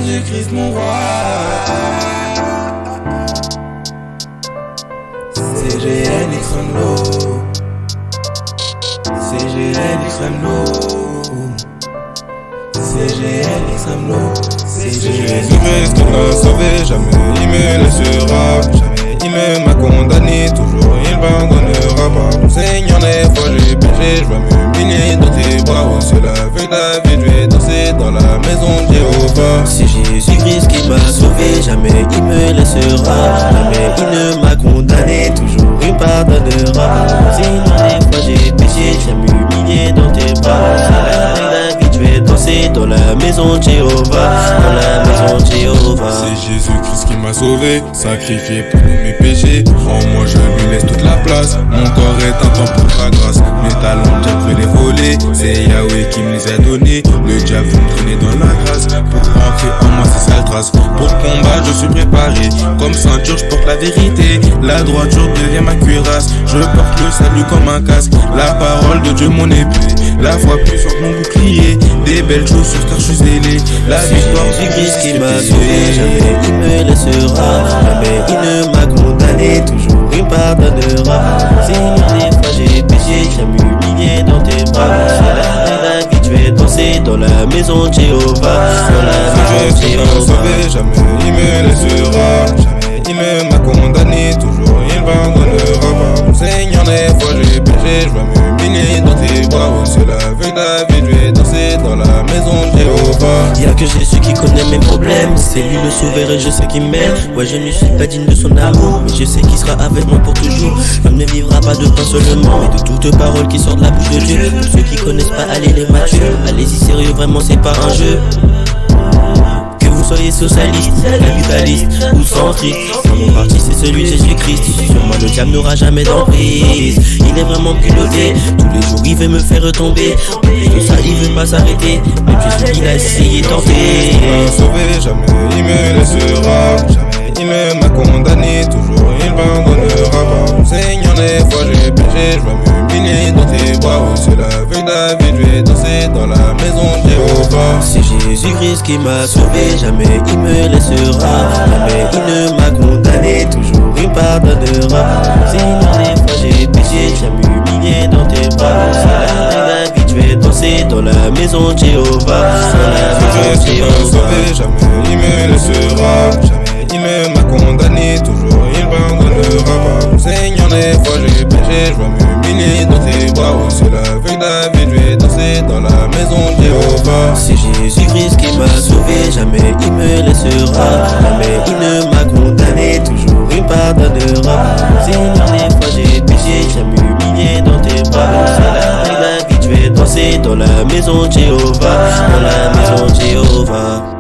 Jésus-Christ mon roi. CGN extrême low. CGN extrême low. CGN extrême low. C'est Jésus-Christ qui m'a sauvé, jamais il me laissera. Jamais il ne m'a condamné, toujours il pardonnera pas. Seigneur, des fois j'ai péché, je vais m'humilier dans tes bras. Oh, c'est la feuille David, je vais danser dans la maison de Jéhovah. C'est Jésus-Christ qui m'a sauvé, jamais il me laissera. Jamais il ne m'a condamné, toujours il pardonnera. Seigneur, des fois j'ai péché, je vais m'humilier dans tes bras. C'est la feuille David, je vais danser dans la maison de Jéhovah. Dans la maison de Jéhovah. C'est Jésus-Christ qui m'a sauvé, sacrifié pour tous mes péchés. En moi je lui laisse toute la place, mon corps est un temple pour sa grâce. Mes talents, le diable veut les voler, c'est Yahweh qui me les a donnés. Le diable veut me traîner dans la grâce, pour rentrer en moi c'est sale trace. Pour le combat je suis préparé, comme ceinture je porte la vérité. La droiture devient ma cuirasse, je porte le salut comme un casque. La parole de Dieu mon épée, la foi puissante mon bouclier. Des belles chaussures car je suis zélé, la victoire du Christ qui m'a sauvé, jamais il me laissera. Jamais il ne m'a condamné, toujours il pardonnera. Seigneur, des fois j'ai péché, j'ai m'humilié dans tes bras. C'est la David, je vais danser dans la maison de Jéhovah. Dans la maison de Jéhovah. Jamais il me laissera, jamais il ne m'a condamné, toujours il pardonnera pas. Seigneur, des fois j'ai péché, je vais m'humilier dans tes bras. Oh, c'est la feuille David, je vais danser dans la maison de Jéhovah. Y'a que Jésus qui connaît mes problèmes, c'est lui le sauveur et je sais qu'il m'aime. Ouais, je ne suis pas digne de son amour, mais je sais qu'il sera avec moi pour toujours. L'homme ne vivra pas de pain seulement, mais de toute parole qui sort de la bouche de Dieu. Pour ceux qui connaissent pas, allez les matures. Allez-y sérieux, vraiment c'est pas un jeu. Que vous soyez socialiste, capitaliste ou centriste, mon parti c'est celui de Jésus-Christ. Sur moi le diable n'aura jamais d'emprise. Il est vraiment piloté, tous les jours il veut me faire tomber. En plus de ça il veut pas s'arrêter, même Jésus qu'il a essayé tenté. Il m'a sauvé, jamais il me laissera. Jamais il ne m'a condamné, toujours il pardonnera pas. Seigneur, des fois j'ai péché, je vais m'humilier dans tes bras. Oh, c'est la feuille David, je vais danser dans la maison de Jéhovah. C'est Jésus-Christ qui m'a sauvé, jamais il me laissera. Jamais il ne m'a condamné, toujours il pardonnera. Seigneur, des fois j'ai péché, j'ai m'humilié dans tes bras. C'est la feuille David, je vais danser dans la maison de Jéhovah. Dans la maison de Jéhovah. Jamais il me laissera, jamais il ne m'a condamné, toujours il pardonnera pas. Seigneur, des fois j'ai péché, je vais m'humilier dans tes bras. Oh, c'est la feuille David, je vais danser dans la maison de Jéhovah. C'est Jésus-Christ qui m'a sauvé, jamais il me laissera. Jamais il ne m'a condamné, toujours il pardonnera. Seigneur, des fois j'ai péché, j'ai m'humilié dans tes bras. C'est la feuille David, je vais danser dans la maison de Jéhovah. Dans la maison de Jéhovah.